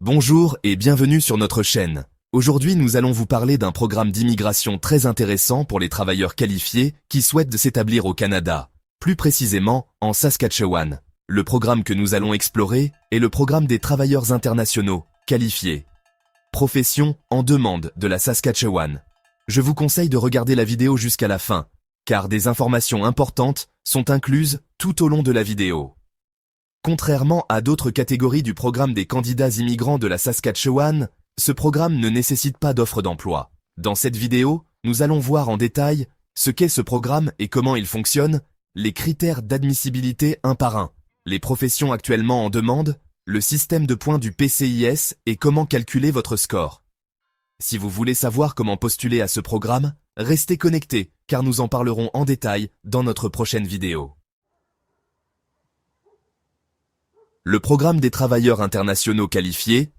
Bonjour et bienvenue sur notre chaîne. Aujourd'hui, nous allons vous parler d'un programme d'immigration très intéressant pour les travailleurs qualifiés qui souhaitent s'établir au Canada, plus précisément en Saskatchewan. Le programme que nous allons explorer est le programme des travailleurs internationaux qualifiés. Profession en demande de la Saskatchewan. Je vous conseille de regarder la vidéo jusqu'à la fin, car des informations importantes sont incluses tout au long de la vidéo. Contrairement à d'autres catégories du programme des candidats immigrants de la Saskatchewan, ce programme ne nécessite pas d'offre d'emploi. Dans cette vidéo, nous allons voir en détail ce qu'est ce programme et comment il fonctionne, les critères d'admissibilité un par un, les professions actuellement en demande, le système de points du PCIS et comment calculer votre score. Si vous voulez savoir comment postuler à ce programme, restez connectés car nous en parlerons en détail dans notre prochaine vidéo. Le programme des travailleurs internationaux qualifiés,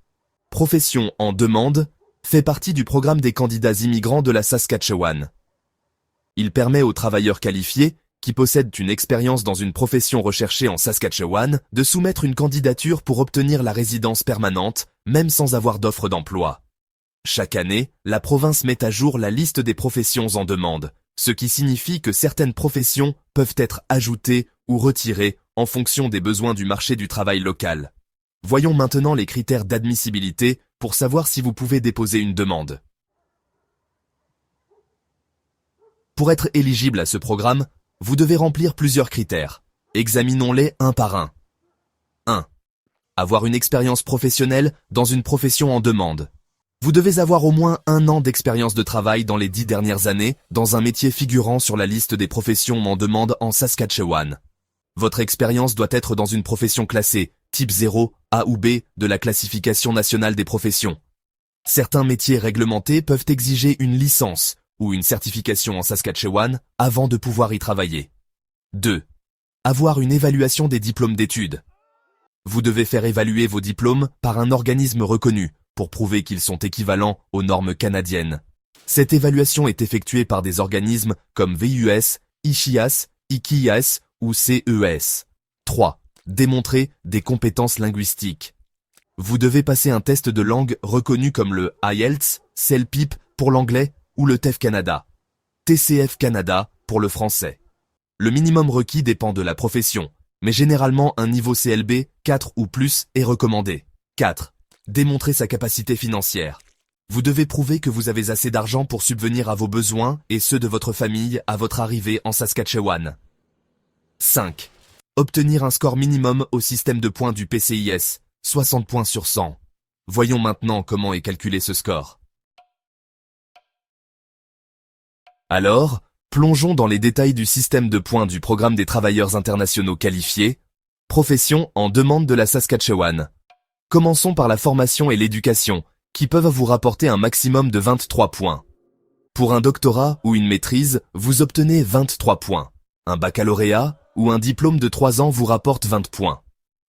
profession en demande, fait partie du programme des candidats immigrants de la Saskatchewan. Il permet aux travailleurs qualifiés, qui possèdent une expérience dans une profession recherchée en Saskatchewan, de soumettre une candidature pour obtenir la résidence permanente, même sans avoir d'offre d'emploi. Chaque année, la province met à jour la liste des professions en demande, ce qui signifie que certaines professions peuvent être ajoutées ou retirées en fonction des besoins du marché du travail local. Voyons maintenant les critères d'admissibilité pour savoir si vous pouvez déposer une demande. Pour être éligible à ce programme, vous devez remplir plusieurs critères. Examinons-les un par un. 1. Avoir une expérience professionnelle dans une profession en demande. Vous devez avoir au moins 1 an d'expérience de travail dans les 10 dernières années dans un métier figurant sur la liste des professions en demande en Saskatchewan. Votre expérience doit être dans une profession classée, type 0, A ou B, de la classification nationale des professions. Certains métiers réglementés peuvent exiger une licence ou une certification en Saskatchewan avant de pouvoir y travailler. 2. Avoir une évaluation des diplômes d'études. Vous devez faire évaluer vos diplômes par un organisme reconnu pour prouver qu'ils sont équivalents aux normes canadiennes. Cette évaluation est effectuée par des organismes comme VUS, ICHIAS, IKIAS ou CES. 3. Démontrer des compétences linguistiques. Vous devez passer un test de langue reconnu comme le IELTS, CELPIP pour l'anglais ou le TEF Canada, TCF Canada pour le français. Le minimum requis dépend de la profession, mais généralement un niveau CLB 4 ou plus est recommandé. 4. Démontrer sa capacité financière. Vous devez prouver que vous avez assez d'argent pour subvenir à vos besoins et ceux de votre famille à votre arrivée en Saskatchewan. 5. Obtenir un score minimum au système de points du PCIS, 60 points sur 100. Voyons maintenant comment est calculé ce score. Alors, plongeons dans les détails du système de points du programme des travailleurs internationaux qualifiés, profession en demande de la Saskatchewan. Commençons par la formation et l'éducation, qui peuvent vous rapporter un maximum de 23 points. Pour un doctorat ou une maîtrise, vous obtenez 23 points. Un baccalauréat ou un diplôme de 3 ans vous rapporte 20 points.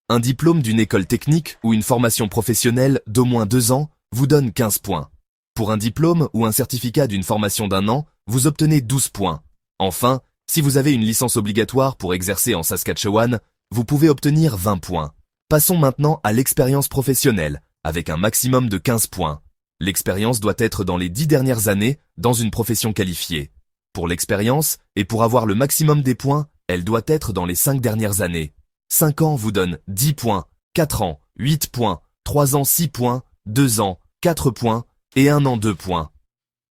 Un diplôme d'une école technique ou une formation professionnelle d'au moins 2 ans vous donne 15 points. Pour un diplôme ou un certificat d'une formation d'1 an, vous obtenez 12 points. Enfin, si vous avez une licence obligatoire pour exercer en Saskatchewan, vous pouvez obtenir 20 points. Passons maintenant à l'expérience professionnelle, avec un maximum de 15 points. L'expérience doit être dans les 10 dernières années dans une profession qualifiée. Pour l'expérience, et pour avoir le maximum des points, elle doit être dans les 5 dernières années. 5 ans vous donne 10 points, 4 ans, 8 points, 3 ans 6 points, 2 ans, 4 points, et 1 an 2 points.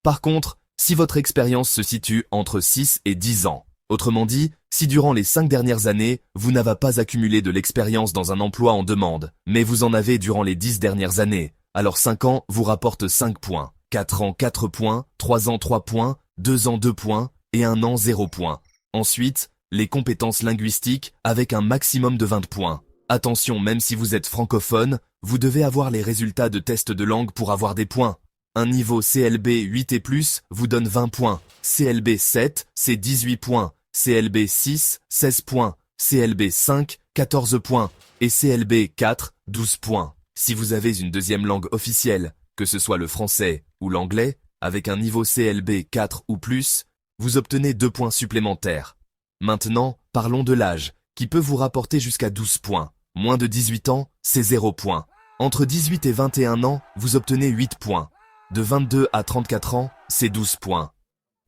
Par contre, si votre expérience se situe entre 6 et 10 ans, autrement dit, si durant les 5 dernières années, vous n'avez pas accumulé de l'expérience dans un emploi en demande, mais vous en avez durant les 10 dernières années, alors 5 ans vous rapporte 5 points, 4 ans 4 points, 3 ans 3 points, 2 ans 2 points, et 1 an 0 points. Ensuite, les compétences linguistiques avec un maximum de 20 points. Attention, même si vous êtes francophone, vous devez avoir les résultats de tests de langue pour avoir des points. Un niveau CLB 8 et plus vous donne 20 points, CLB 7, c'est 18 points, CLB 6, 16 points, CLB 5, 14 points, et CLB 4, 12 points. Si vous avez une deuxième langue officielle, que ce soit le français ou l'anglais, avec un niveau CLB 4 ou plus, vous obtenez 2 points supplémentaires. Maintenant, parlons de l'âge, qui peut vous rapporter jusqu'à 12 points. Moins de 18 ans, c'est 0 points. Entre 18 et 21 ans, vous obtenez 8 points. De 22 à 34 ans, c'est 12 points.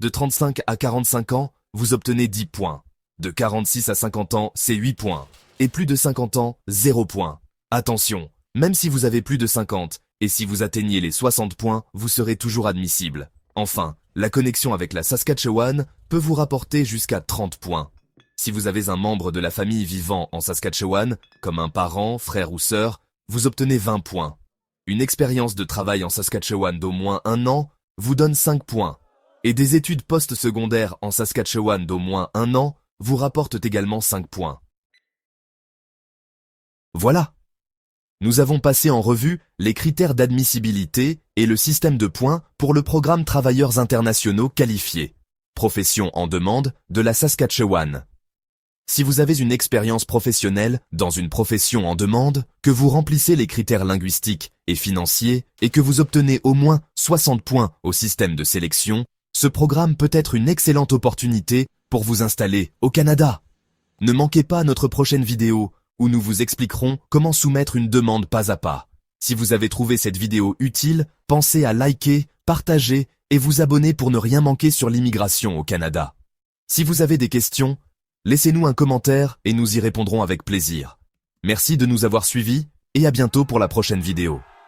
De 35 à 45 ans, vous obtenez 10 points. De 46 à 50 ans, c'est 8 points. Et plus de 50 ans, 0 points. Attention, même si vous avez plus de 50, et si vous atteignez les 60 points, vous serez toujours admissible. Enfin, la connexion avec la Saskatchewan peut vous rapporter jusqu'à 30 points. Si vous avez un membre de la famille vivant en Saskatchewan, comme un parent, frère ou sœur, vous obtenez 20 points. Une expérience de travail en Saskatchewan d'au moins 1 an vous donne 5 points. Et des études post-secondaires en Saskatchewan d'au moins 1 an vous rapportent également 5 points. Voilà. Nous avons passé en revue les critères d'admissibilité et le système de points pour le programme Travailleurs internationaux qualifiés, profession en demande de la Saskatchewan. Si vous avez une expérience professionnelle dans une profession en demande, que vous remplissez les critères linguistiques et financiers et que vous obtenez au moins 60 points au système de sélection, ce programme peut être une excellente opportunité pour vous installer au Canada. Ne manquez pas notre prochaine vidéo où nous vous expliquerons comment soumettre une demande pas à pas. Si vous avez trouvé cette vidéo utile, pensez à liker, partager et vous abonner pour ne rien manquer sur l'immigration au Canada. Si vous avez des questions, laissez-nous un commentaire et nous y répondrons avec plaisir. Merci de nous avoir suivis et à bientôt pour la prochaine vidéo.